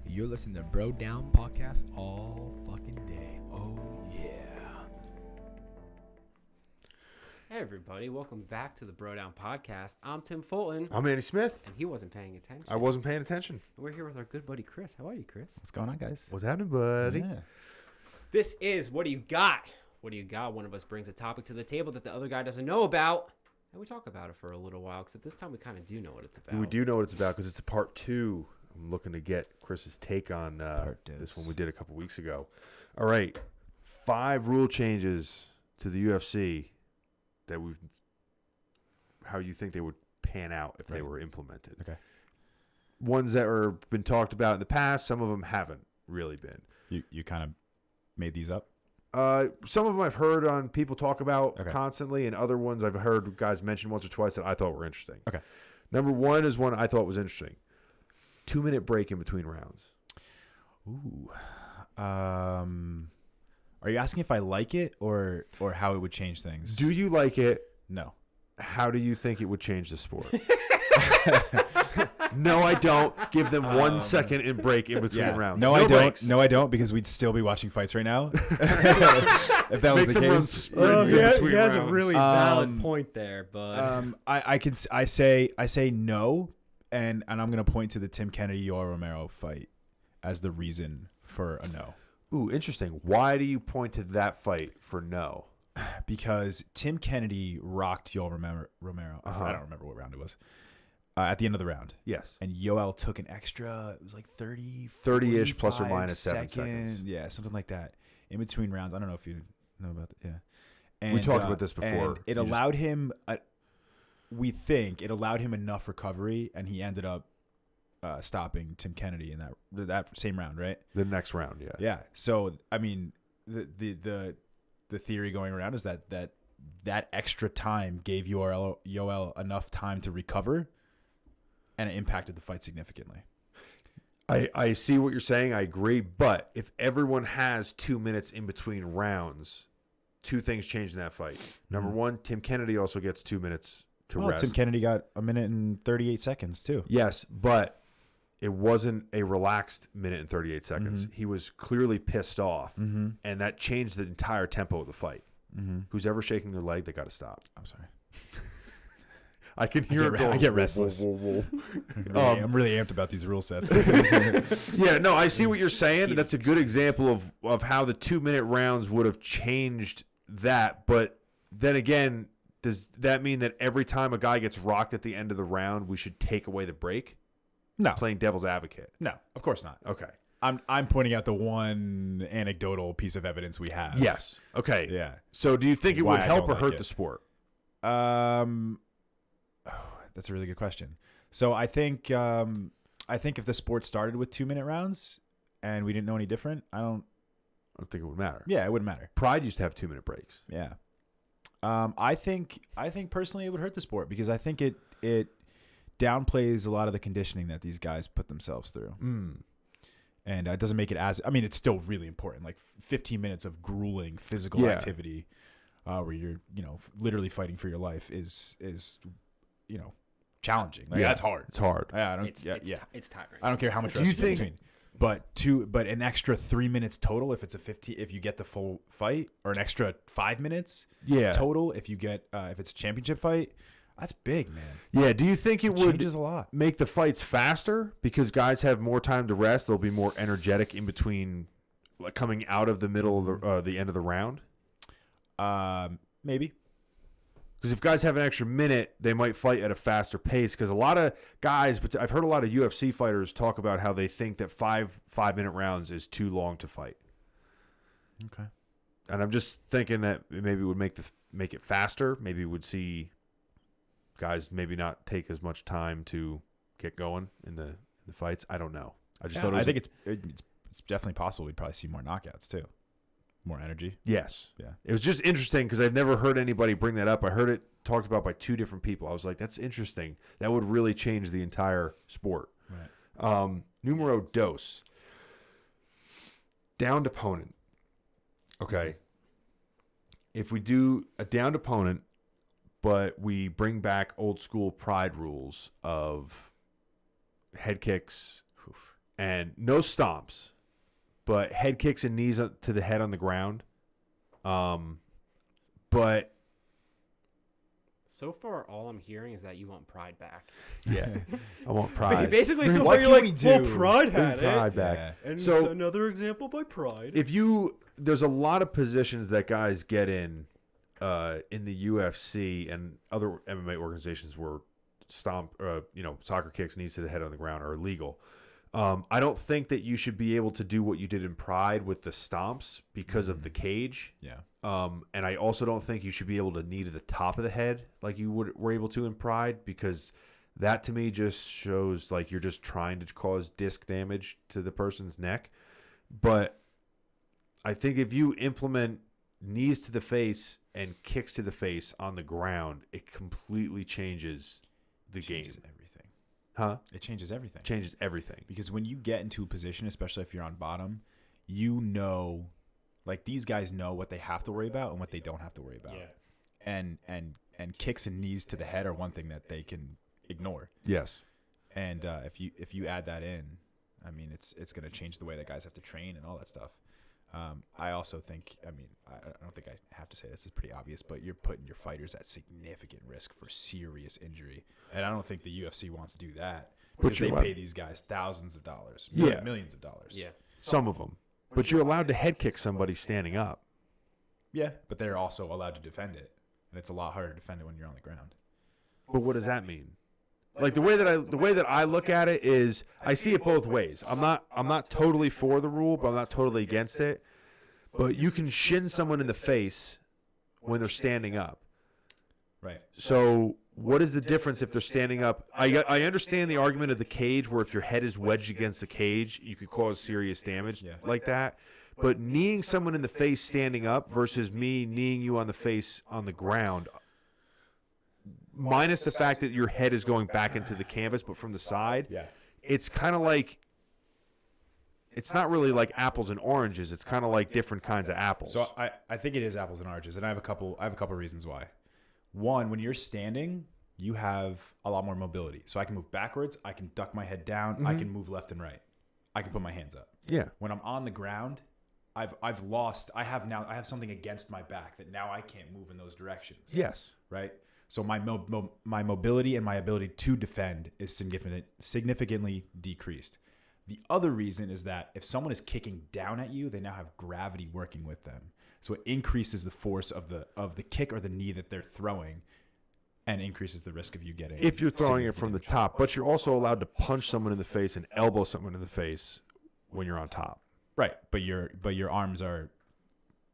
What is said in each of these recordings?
You're listening to Bro Down Podcast all fucking day. Oh, yeah. Hey, everybody. Welcome back to the Bro Down Podcast. I'm Tim Fulton. I'm Andy Smith. And he wasn't paying attention. I wasn't paying attention. We're here with our good buddy, Chris. How are you, Chris? What's going on, guys? What's happening, buddy? Yeah. This is What Do You Got? What Do You Got? One of us brings a topic to the table that the other guy doesn't know about. And we talk about it for a little while, except this time we kind of do know what it's about. We do know what it's about because it's a part 2. I'm looking to get Chris's take on this one we did a couple weeks ago. All right. 5 rule changes to the UFC that how you think they would pan out if they were implemented. Okay. Ones that were been talked about in the past, some of them haven't really been. You kind of made these up? Some of them I've heard on people talk about constantly, and other ones I've heard guys mention once or twice that I thought were interesting. Okay. Number 1 is one I thought was interesting. 2-minute break in between rounds. Ooh. Are you asking if I like it or how it would change things? Do you like it? No. How do you think it would change the sport? No, I don't. Give them 1 second in break in between rounds. No, I don't. Breaks. No, I don't, because we'd still be watching fights right now. If that was the case. He has a really valid point there, but I say no, and I'm gonna point to the Tim Kennedy Yoel Romero fight as the reason for a no. Ooh, interesting. Why do you point to that fight for no? Because Tim Kennedy rocked Yoel Romero. I don't remember what round it was. At the end of the round. Yes. And Yoel took an extra, it was like 30-ish plus or minus 7 seconds. Yeah, something like that. In between rounds. I don't know if you know about that. Yeah. And, we talked about this before. And it allowed him, we think, it allowed him enough recovery, and he ended up stopping Tim Kennedy in that same round, right? The next round, yeah. Yeah. So, I mean, the theory going around is that extra time gave Yoel enough time to recover, and it impacted the fight significantly. I see what you're saying. I agree. But if everyone has 2 minutes in between rounds, 2 things change in that fight. Number 1, Tim Kennedy also gets 2 minutes to rest. Tim Kennedy got 1 minute and 38 seconds, too. Yes, but it wasn't a relaxed minute and 38 seconds. He was clearly pissed off, and that changed the entire tempo of the fight. Who's ever shaking their leg, they got to stop. I'm sorry. I can hear I get restless. Whoa. I'm really amped about these rule sets. Yeah, no, I see what you're saying. That's a good example of how the 2-minute rounds would have changed that. But then again, does that mean that every time a guy gets rocked at the end of the round, we should take away the break? No. Playing devil's advocate. No, of course not. Okay. I'm pointing out the one anecdotal piece of evidence we have. Yes. Okay. Yeah. So do you think it Why would I help don't or like hurt it. the sport? That's a really good question. So I think if the sport started with 2-minute rounds and we didn't know any different, I don't think it would matter. Yeah, it wouldn't matter. Pride used to have 2-minute breaks. Yeah. I think personally it would hurt the sport because I think it downplays a lot of the conditioning that these guys put themselves through. And it doesn't make it it's still really important. Like 15 minutes of grueling physical activity where you're, literally fighting for your life is challenging. Like, that's hard. It's hard. It's tiring. I don't care how much rest you get in between. But an extra 3 minutes total if you get the full fight, or an extra 5 minutes total if you get if it's a championship fight, that's big, man. Yeah. Do you think it would changes a lot. Make the fights faster because guys have more time to rest? They'll be more energetic in between, like coming out of the middle of the end of the round. Maybe. Because if guys have an extra minute, they might fight at a faster pace. Because a lot of guys, but I've heard a lot of UFC fighters talk about how they think that 5-minute rounds is too long to fight. Okay. And I'm just thinking that maybe it would make it faster. Maybe we would see guys maybe not take as much time to get going in the fights. I don't know. I think it's definitely possible we'd probably see more knockouts too. More energy. Yes. Yeah. It was just interesting because I've never heard anybody bring that up. I heard it talked about by 2 different people. I was like, that's interesting. That would really change the entire sport. Right. Numero dos. Downed opponent. Okay. If we do a downed opponent, but we bring back old school pride rules of head kicks and no stomps, but head kicks and knees to the head on the ground. But So far, all I'm hearing is that you want Pride back. yeah, I want Pride. Basically, so What far you're can like, we well, do? Pride Bring had Pride it. back. Yeah. And So- so another example by Pride. There's a lot of positions that guys get in the UFC and other MMA organizations where soccer kicks, knees to the head on the ground are illegal. I don't think that you should be able to do what you did in Pride with the stomps because of the cage. Yeah. And I also don't think you should be able to knee to the top of the head like you were able to in Pride, because that to me just shows like you're just trying to cause disc damage to the person's neck. But I think if you implement knees to the face and kicks to the face on the ground, it completely changes the game. Everything. Huh? It changes everything. Changes everything. Because when you get into a position, especially if you're on bottom, like these guys know what they have to worry about and what they don't have to worry about. Yeah. And kicks and knees to the head are one thing that they can ignore. Yes. And if you add that in, I mean, it's going to change the way that guys have to train and all that stuff. I also think, I don't think I have to say this, is pretty obvious, but you're putting your fighters at significant risk for serious injury. And I don't think the UFC wants to do that, because they pay these guys thousands of dollars, millions of dollars. Yeah. Some of them. But you're allowed to head kick somebody standing up. Yeah, but they're also allowed to defend it. And it's a lot harder to defend it when you're on the ground. But what does that mean? Like the way that I look at it is I see it both ways. I'm not totally for the rule, but I'm not totally against it. But you can shin someone in the face when they're standing up. Right. So what is the difference if they're standing up? I understand the argument of the cage, where if your head is wedged against the cage, you could cause serious damage like that. But kneeing someone in the face standing up versus me kneeing you on the face on the ground, minus the fact that your head is going back into the canvas, but from the side, it's kind of like, it's not really like apples and oranges. It's kind of like different kinds of apples. So I think it is apples and oranges, and I have a couple reasons why. One, when you're standing, you have a lot more mobility. So I can move backwards, I can duck my head down, I can move left and right. I can put my hands up. Yeah. When I'm on the ground, I have something against my back that now I can't move in those directions. Yes. Right? So my mobility and my ability to defend is significantly decreased. The other reason is that if someone is kicking down at you, they now have gravity working with them. So it increases the force of the kick or the knee that they're throwing, and increases the risk of you getting. If you're throwing it from the top, but you're also allowed to punch someone in the face and elbow someone in the face when you're on top. Right, but your arms are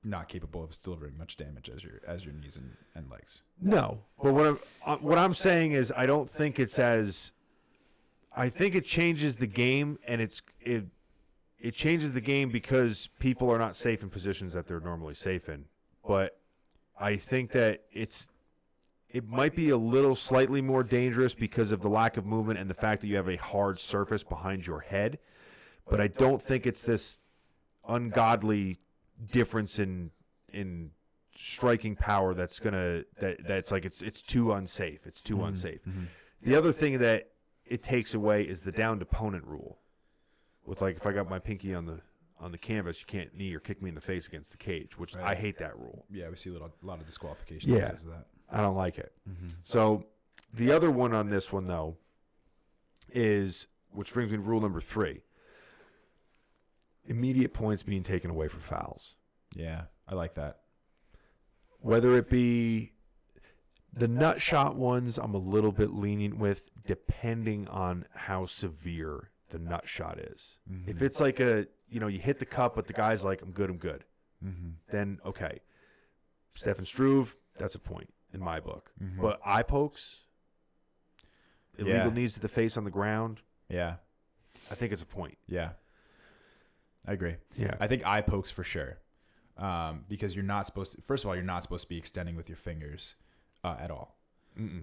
not capable of delivering much damage as your knees and legs. No, but what I'm saying is I don't think it's as. I think it changes the game, and it changes the game because people are not safe in positions that they're normally safe in. But I think that it might be a little slightly more dangerous because of the lack of movement and the fact that you have a hard surface behind your head. But I don't think it's this ungodly difference in striking power that's like it's too unsafe. It's too unsafe. Mm-hmm. The other thing that it takes away is the downed opponent rule. With like if I got my pinky on the canvas, you can't knee or kick me in the face against the cage, which I hate that rule. Yeah, we see a lot of disqualification because of that. I don't like it. Mm-hmm. So the other one on this one though is, which brings me to rule number 3. Immediate points being taken away for fouls. Yeah, I like that. Whether it be the nut shot ones, I'm a little bit lenient with, depending on how severe the nut shot is. Mm-hmm. If it's like you hit the cup, but the guy's like, I'm good, Mm-hmm. then okay. Stefan Struve, that's a point in my book. Mm-hmm. But eye pokes, illegal Yeah. knees to the face on the ground, Yeah, I think it's a point. yeah, I agree. Yeah. I think eye pokes for sure, because you're not supposed to. First of all, you're not supposed to be extending with your fingers at all.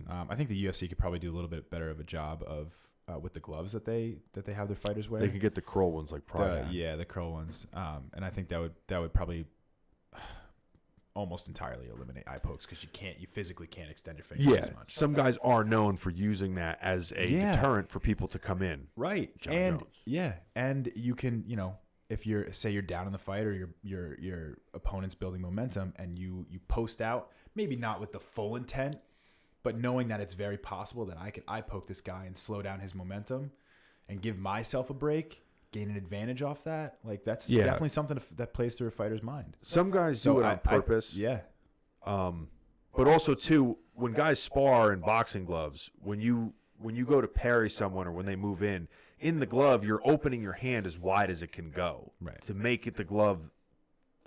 I think the UFC could probably do a little bit better of a job of with the gloves that they have their fighters wear. They can get the curl ones like Pride. The curl ones, and I think that would probably almost entirely eliminate eye pokes because you physically can't extend your fingers as much. Some guys are known for using that as a deterrent for people to come in. Right. John Jones. And you can, if you're down in the fight or your opponent's building momentum and you post out, maybe not with the full intent, but knowing that it's very possible that I could eye poke this guy and slow down his momentum and give myself a break, gain an advantage off that. Like that's definitely something that plays through a fighter's mind. Some guys do it on purpose. But also too, when guys spar in boxing gloves, when you go to parry someone or when they move in the glove, you're opening your hand as wide as it can go to make it the glove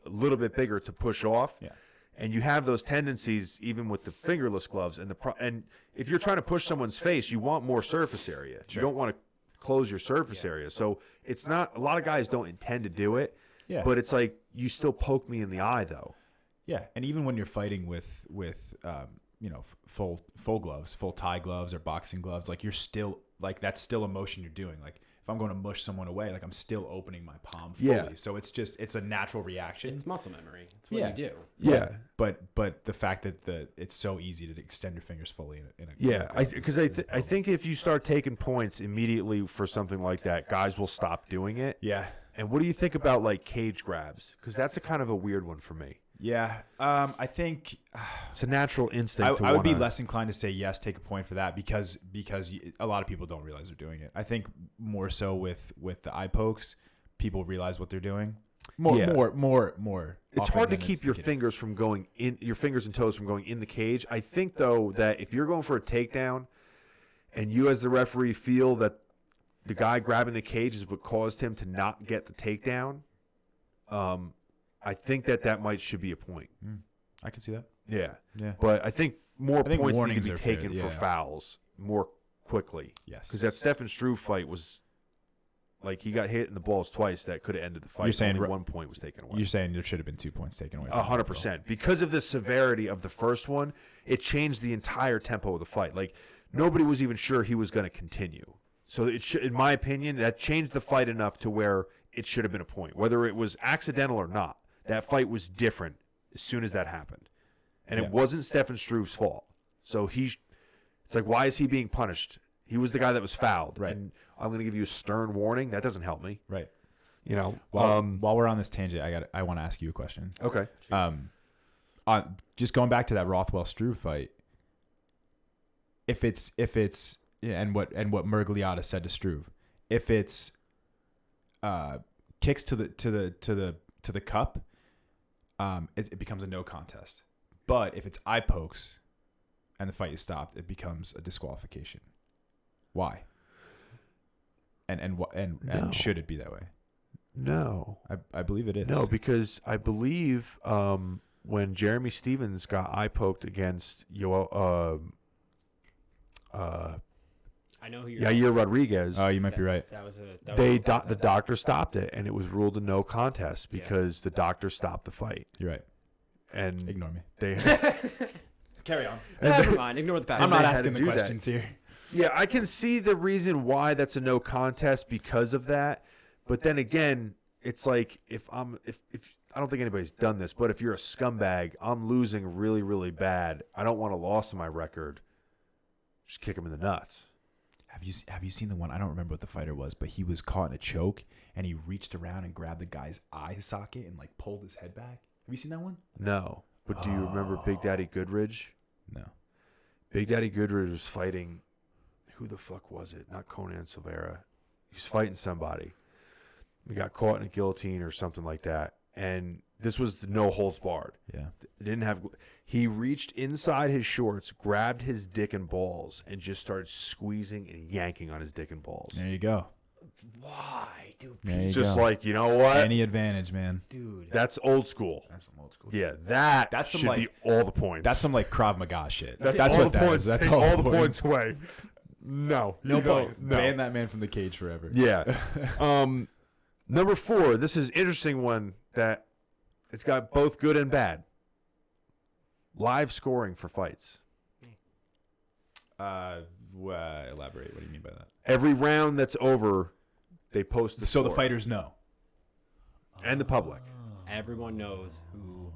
a little bit bigger to push off. Yeah. And you have those tendencies even with the fingerless gloves and if you're trying to push someone's face, you want more surface area. Sure. You don't want to close your surface area. So it's not, a lot of guys don't intend to do it, but it's like you still poke me in the eye though. Yeah, and even when you're fighting with full gloves, full tie gloves or boxing gloves, like you're still like that's still a motion you're doing. Like if I'm going to mush someone away, like I'm still opening my palm fully. Yeah. So it's a natural reaction. It's muscle memory. It's what you do. Yeah. But the fact that it's so easy to extend your fingers fully in a because I think if you start taking points immediately for something like that, guys will stop doing it. Yeah. And what do you think about like cage grabs? Because that's a kind of a weird one for me. Yeah, I think it's a natural instinct. I would be less inclined to say yes, take a point for that because a lot of people don't realize they're doing it. I think more so with the eye pokes, people realize what they're doing. More. It's hard to keep your fingers from going in, your fingers and toes from going in the cage. I think though that if you're going for a takedown, and you as the referee feel that the guy grabbing the cage is what caused him to not get the takedown, I think that should be a point. I can see that. Yeah. But I think points need to be taken for fouls more quickly. Yes. Because that Stefan Struve fight was like he got hit in the balls twice. That could have ended the fight. You're saying only 1 point was taken away. You're saying there should have been 2 points taken away. 100%. Because of the severity of the first one, it changed the entire tempo of the fight. Like nobody was even sure he was going to continue. So it should, in my opinion, that changed the fight enough to where it should have been a point, whether it was accidental or not. That fight was different as soon as that happened. And it wasn't Stefan Struve's fault. So it's like, why is he being punished? He was the guy that was fouled. Right. And I'm going to give you a stern warning. That doesn't help me. Right. While we're on this tangent, I want to ask you a question. Okay. Just going back to that Rothwell-Struve fight, if it's and what Miragliotta said to Struve, if it's kicks to the cup, it becomes a no contest. But if it's eye pokes and the fight is stopped, it becomes a disqualification. Why? And should it be that way? No. I believe it is. No, because I believe when Jeremy Stevens got eye poked against I know who you're Yair Rodriguez. Oh, you might be right. The doctor stopped it, and it was ruled a no contest because the doctor stopped the fight. You're right. And ignore me. Carry on. Never mind. Ignore the past. I'm not asking the questions here. Yeah, I can see the reason why that's a no contest because of that. But then again, it's like if I don't think anybody's done this, but if you're a scumbag, I'm losing really, really bad. I don't want a loss in my record. Just kick him in the nuts. Have you seen the one? I don't remember what the fighter was, but he was caught in a choke and he reached around and grabbed the guy's eye socket and like pulled his head back. Have you seen that one? No. But do you remember Big Daddy Goodridge? No. Big Daddy Goodridge was fighting. Who the fuck was it? Not Conan Silveira. He was fighting somebody. He got caught in a guillotine or something like that. And this was the no holds barred. Yeah. He reached inside his shorts, grabbed his dick and balls, and just started squeezing and yanking on his dick and balls. There you go. Why, dude? Just like, you know what? Any advantage, man. Dude. That's old school. That's some old school. Yeah, that's should be all the points. That's some like Krav Maga shit. That's what that is. That's all the points away. No points. No. Ban that man from the cage forever. Yeah. Number 4. This is an interesting one that it's got both good and bad. Live scoring for fights. Elaborate. What do you mean by that? Every round that's over, they post the score. So the fighters know. And the public. Everyone knows who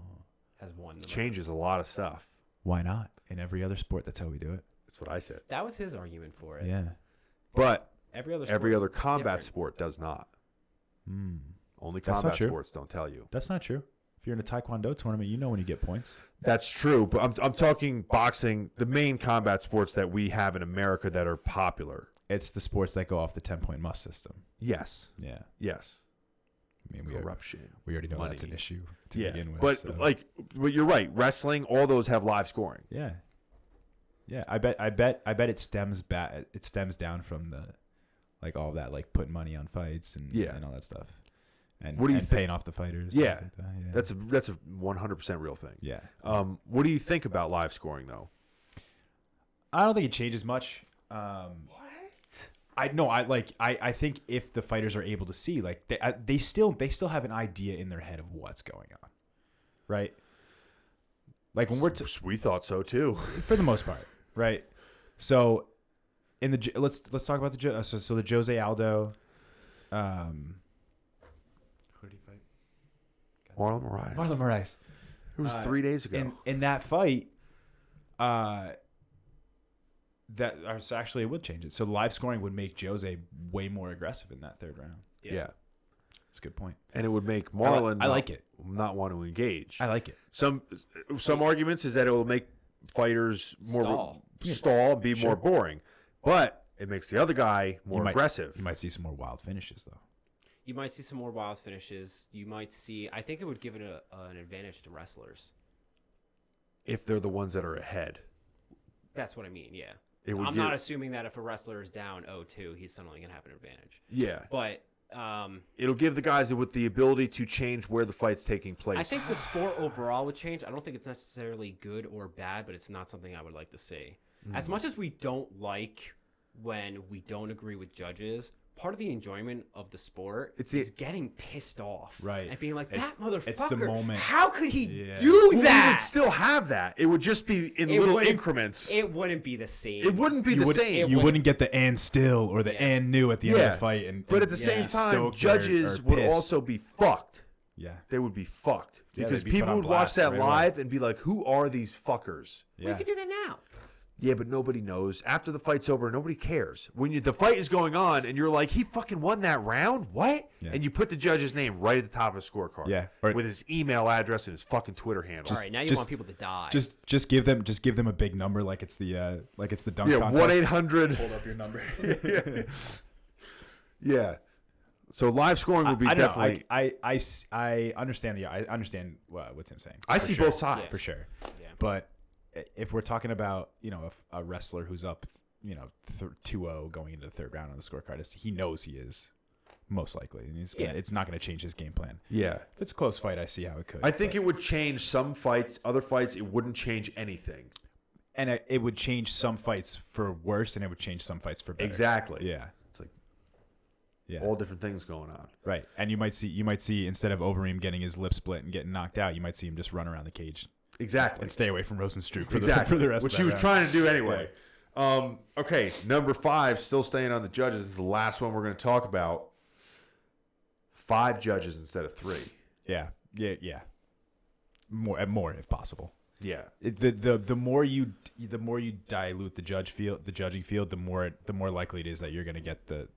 has won. won. Changes a lot of stuff. Why not? In every other sport, that's how we do it. That's what I said. That was his argument for it. Yeah. But Every other combat different. sport does not. Only That's not combat true. sports don't tell you. That's not true. If you're in a Taekwondo tournament, you know when you get points. That's true, but I'm talking boxing, the main combat sports that we have in America that are popular. It's the sports that go off the 10-point must system. Yes. Yeah. Yes. I mean, Corruption. we already know money. that's an issue to Yeah. begin with. But so. but you're right. Wrestling, all those have live scoring. Yeah. Yeah, I bet it stems down from the like all that, like putting money on fights and all that stuff. And what do you paying off the fighters? Yeah. Things like that. Yeah. That's a 100% real thing. Yeah. What do you think about live scoring though? I don't think it changes much. What? I think if the fighters are able to see, like they still have an idea in their head of what's going on, right? Like when we thought so too, for the most part, right? So in the let's talk about the so the Jose Aldo, who did he fight? Marlon Moraes. Marlon Moraes. It was 3 days ago. In that fight, so actually it would change it. So live scoring would make Jose way more aggressive in that third round. Yeah. That's a good point. And it would make Marlon I like it. Not want to engage. I like it. Some arguments is that it will make fighters more stall and be more boring. But it makes the other guy more aggressive. You might see some more wild finishes though. You might see some more wild finishes. You might see. I think it would give it an advantage to wrestlers. If they're the ones that are ahead. That's what I mean. Yeah. I'm not assuming that if a wrestler is down 0-2, he's suddenly going to have an advantage. Yeah. But it'll give the guys with the ability to change where the fight's taking place. I think the sport overall would change. I don't think it's necessarily good or bad, but it's not something I would like to see. As much as we don't like when we don't agree with judges, part of the enjoyment of the sport is getting pissed off. Right. And being like, that motherfucker, it's the moment. How could he do that? that? We would still have that. It would just be in little increments. It wouldn't be the same. It wouldn't be the same. You wouldn't get the and still or the and new at the end of the fight. But at the same time, judges would also be fucked. Yeah. They would be fucked. Because they'd be people would watch that live and be like, who are these fuckers? We could do that now. Yeah, but nobody knows. After the fight's over, nobody cares. When the fight is going on and you're like, he fucking won that round? What? Yeah. And you put the judge's name right at the top of the scorecard. Yeah. With his email address and his fucking Twitter handle. All right, now you want people to die. Just give them a big number like it's the dunk contest. 1-800. Hold up your number. Yeah. So live scoring would be definitely. I understand what Tim's saying. I see both sides for sure. Yeah. But if we're talking about a wrestler who's up 2-0 going into the third round on the scorecard, he knows he is most likely, and it's not going to change his game plan. Yeah. If it's a close fight, I see how it could. I think it would change some fights. Other fights, it wouldn't change anything. And it would change some fights for worse, and it would change some fights for better. Exactly. Yeah. All different things going on. Right. And you might see instead of Overeem getting his lip split and getting knocked out, you might see him just run around the cage. Exactly. And stay away from Rosenstruck for the rest Which of he was round. trying to do anyway. Yeah. Okay, number 5, still staying on the judges, is the last one we're going to talk about. 5 judges instead of 3. Yeah. More if possible. Yeah. The more you dilute the judging field, the more likely it is that you're going to get the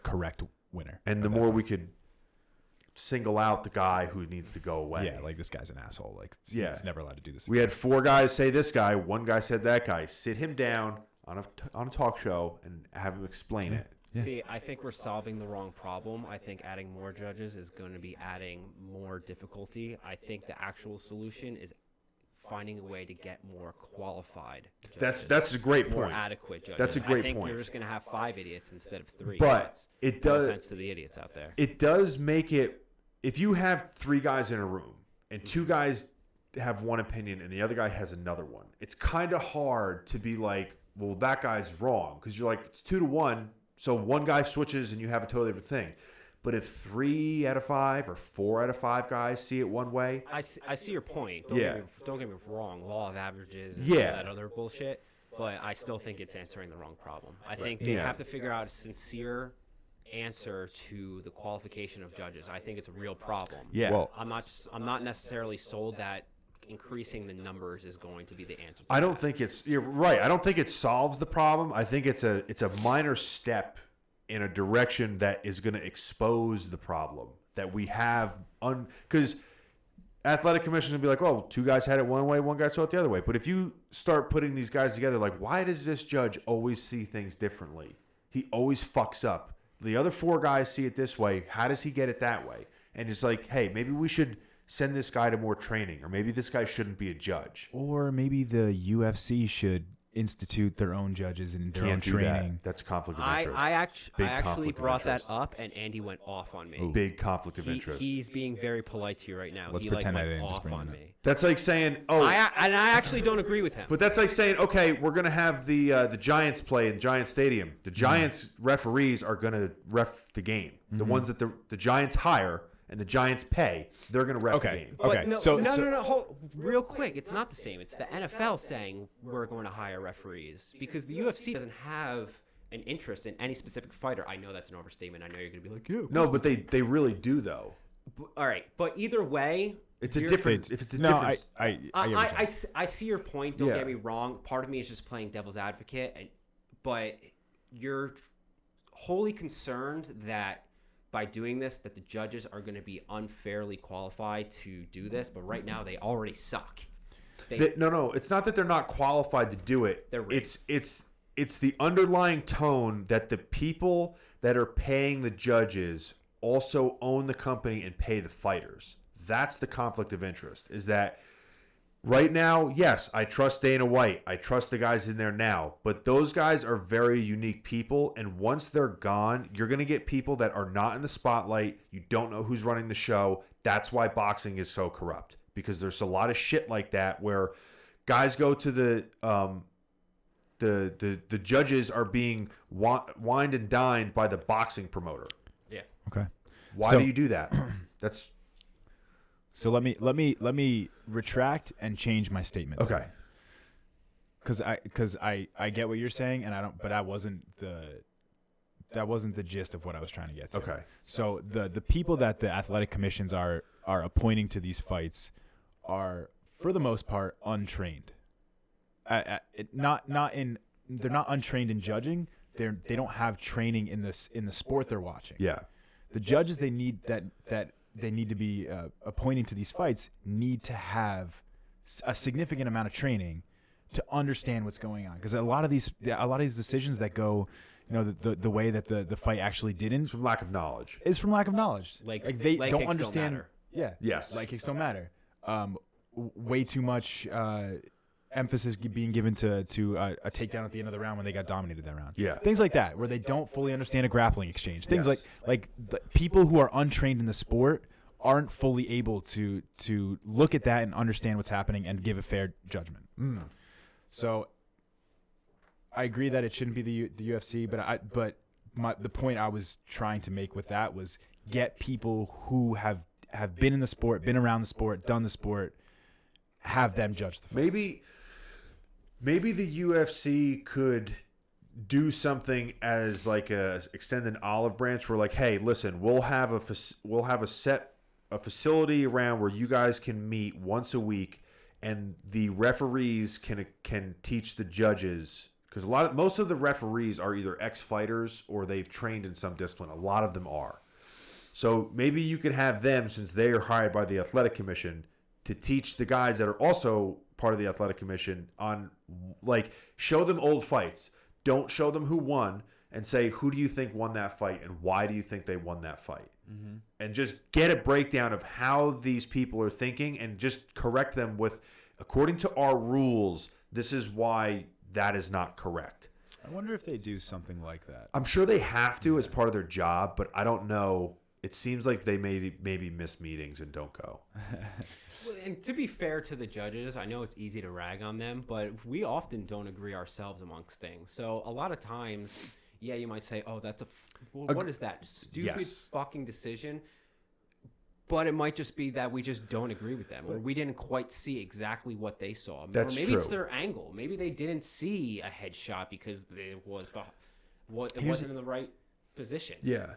correct winner. And the more we could single out the guy who needs to go away. Yeah, like this guy's an asshole. Like he's never allowed to do this. We had 4 guys say this guy, 1 guy said that guy. Sit him down on a talk show and have him explain it. Yeah. See, I think we're solving the wrong problem. I think adding more judges is going to be adding more difficulty. I think the actual solution is finding a way to get more qualified judges. That's a great point. More adequate judges. That's a great point. I think you're just going to have 5 idiots instead of 3. But it does. No offense to the idiots out there. It does make it. If you have 3 guys in a room and 2 guys have one opinion and the other guy has another one, it's kind of hard to be like, well, that guy's wrong, because you're like, it's 2-1, so one guy switches and you have a totally different thing. But if 3 out of 5 or 4 out of 5 guys see it one way, I see your point. Don't get me wrong. Law of averages and all that other bullshit. But I still think it's answering the wrong problem. I think they have to figure out a sincere answer to the qualification of judges. I think it's a real problem. Yeah. Well, I'm not necessarily sold that increasing the numbers is going to be the answer. I don't think you're right. I don't think it solves the problem. I think it's a minor step in a direction that is going to expose the problem that we have because athletic commissions will be like, oh, 2 guys had it one way, 1 guy saw it the other way. But if you start putting these guys together, like, why does this judge always see things differently? He always fucks up. The other 4 guys see it this way. How does he get it that way? And it's like, hey, maybe we should send this guy to more training, or maybe this guy shouldn't be a judge. Or maybe the UFC should institute their own judges and their own training. That's conflict of interest. I actually brought that up, and Andy went off on me. Ooh. Big conflict of interest. He's being very polite to you right now. Let's he pretend went I didn't just off bring on it up. me. That's like saying, oh, I actually don't agree with him. but that's like saying, okay, we're gonna have the Giants play in Giants Stadium. The Giants referees are gonna ref the game. The ones that the Giants hire and the Giants pay, they're gonna ref the game. Okay. No. Hold, real quick, it's not the same. It's the NFL saying we're going to hire referees because the UFC doesn't have an interest in any specific fighter. I know that's an overstatement. I know you're going to be like, yeah. No, but they really do though. All right, but either way, it's a different. If it's a No, different. I see your point. Don't get me wrong. Part of me is just playing devil's advocate, but you're wholly concerned that by doing this, that the judges are going to be unfairly qualified to do this. But right now, they already suck. No, it's not that they're not qualified to do it. It's the underlying tone that the people that are paying the judges also own the company and pay the fighters. That's the conflict of interest. Is that right now, yes, I trust Dana White. I trust the guys in there now. But those guys are very unique people. And once they're gone, you're going to get people that are not in the spotlight. You don't know who's running the show. That's why boxing is so corrupt. Because there's a lot of shit like that where guys go to the judges are being wined and dined by the boxing promoter. Yeah. Okay. Why do you do that? That's So let me retract and change my statement. okay. Because I get what you're saying, and that wasn't the gist of what I was trying to get to. Okay. So the people that the athletic commissions are appointing to these fights are, for the most part, untrained. They're not untrained in judging. They don't have training in the sport they're watching. Yeah. The judges they need they need to be appointing to these fights need to have a significant amount of training to understand what's going on, because a lot of these decisions that go, the way that the fight actually didn't, It's from lack of knowledge. is from lack of knowledge. Leg they kicks don't don't understand. matter. Yeah. Yes. Leg kicks don't matter. Way too much emphasis being given to a takedown at the end of the round when they got dominated that round. Yeah. Things like that, where they don't fully understand a grappling exchange. Things Yes. like the people who are untrained in the sport aren't fully able to look at that and understand what's happening and give a fair judgment. So I agree that it shouldn't be the UFC, but the point I was trying to make with that was get people who have been in the sport, been around the sport, done the sport, have them judge the fights. Maybe the UFC could do something as like extend an olive branch where, like, hey, listen, we'll have a facility around where you guys can meet once a week, and the referees can teach the judges, because most of the referees are either ex-fighters or they've trained in some discipline. A lot of them are. So maybe you could have them, since they are hired by the athletic commission, to teach the guys that are also part of the athletic commission on, like, show them old fights. Don't show them who won, and say, who do you think won that fight and why do you think they won that fight? Mm-hmm. And just get a breakdown of how these people are thinking and just correct them with, according to our rules, this is why that is not correct. I wonder if they do something like that. I'm sure they have to as part of their job, but I don't know. It seems like they maybe miss meetings and don't go. And to be fair to the judges, I know it's easy to rag on them, but we often don't agree ourselves amongst things. So a lot of times, yeah, you might say, oh, what is that stupid fucking decision? But it might just be that we just don't agree with them, or we didn't quite see exactly what they saw. That's or maybe true. It's their angle. Maybe they didn't see a headshot because it wasn't in the right position. Yeah.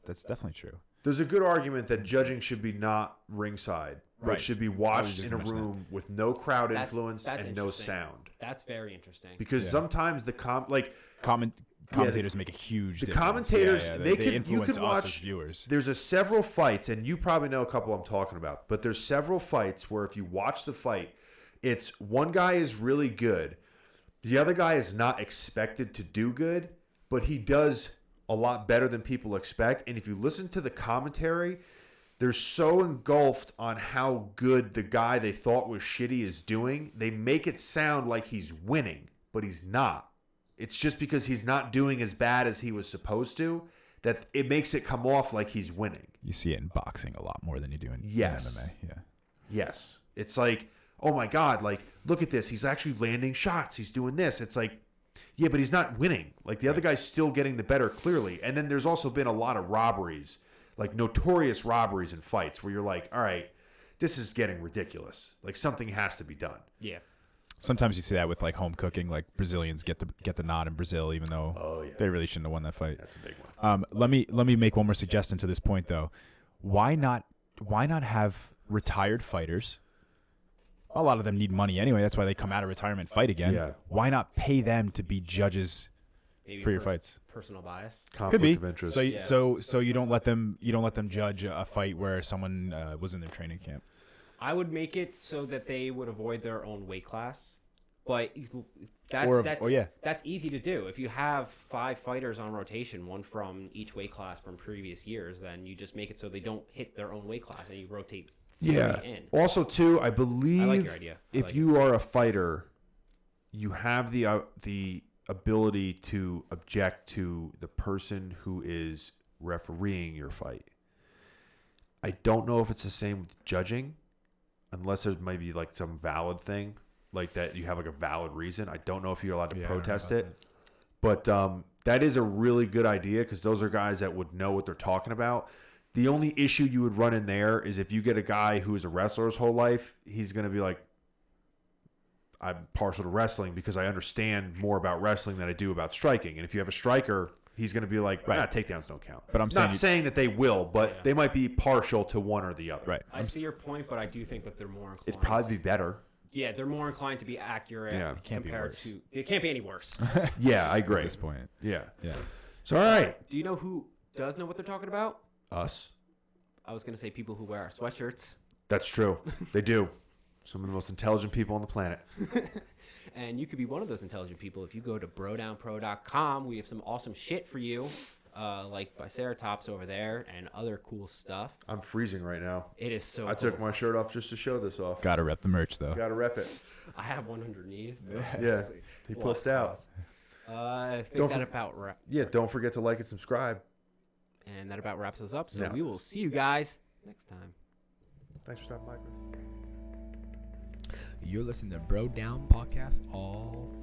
That's definitely true. There's a good argument that judging should be not ringside, Right. It should be watched in a mention room with no crowd That's influence and no interesting. sound. That's very interesting. Because sometimes the commentators make a huge difference. Commentators, they influence you can watch, us as viewers. There's several fights, and you probably know a couple I'm talking about, but there's several fights where if you watch the fight, it's one guy is really good. The other guy is not expected to do good, but he does a lot better than people expect. And if you listen to the commentary, they're so engulfed on how good the guy they thought was shitty is doing. They make it sound like he's winning, but he's not. It's just because he's not doing as bad as he was supposed to that it makes it come off like he's winning. You see it in boxing a lot more than you do in MMA. Yeah. Yes. It's like, oh my God, like, look at this. He's actually landing shots. He's doing this. It's like, yeah, but he's not winning. Like, the other guy's still getting the better, clearly. And then there's also been a lot of robberies, like notorious robberies in fights where you're like, all right, this is getting ridiculous. Like, something has to be done. Yeah. Sometimes you see that with like home cooking, like Brazilians get the nod in Brazil, even though they really shouldn't have won that fight. That's a big one. Let me make one more suggestion to this point though. Why not have retired fighters? A lot of them need money anyway. That's why they come out of retirement, fight again. Yeah. Why not pay them to be judges for your fights? Personal bias. Conflict Could be. of interest. So you don't let them judge a fight where someone was in their training camp. I would make it so that they would avoid their own weight class, but that's easy to do. If you have 5 fighters on rotation, one from each weight class from previous years, then you just make it so they don't hit their own weight class, and you rotate. In. Also, too, I believe I like your idea. If you are a fighter, you have the ability to object to the person who is refereeing your fight. I don't know if it's the same with judging. Unless there might be like some valid thing, like that you have like a valid reason. I don't know if you're allowed to protest it. But that is a really good idea because those are guys that would know what they're talking about. The only issue you would run in there is if you get a guy who is a wrestler his whole life, he's going to be like, I'm partial to wrestling because I understand more about wrestling than I do about striking. And if you have a striker, he's going to be like, takedowns don't count. But I'm not saying that they will, but they might be partial to one or the other. Right. I see your point, but I do think that they're more inclined. It'd probably be better. Yeah, they're more inclined to be accurate. Yeah, it can't be worse. It can't be any worse. Yeah, I agree. At this point. Yeah. Yeah. So, all right. Do you know who does know what they're talking about? Us. I was going to say people who wear our sweatshirts. That's true. They do. Some of the most intelligent people on the planet. And you could be one of those intelligent people if you go to brodownpro.com. We have some awesome shit for you, like Biceratops over there and other cool stuff. I'm freezing right now. It is so I took my shirt off just to show this off. Gotta rep the merch though. Gotta rep it. I have one underneath. Yeah. He pussed out. I think that about wraps. Yeah, don't forget to like and subscribe. And that about wraps us up. So we will see you guys next time. Thanks for stopping by, Chris. You're listening to Bro Down Podcast all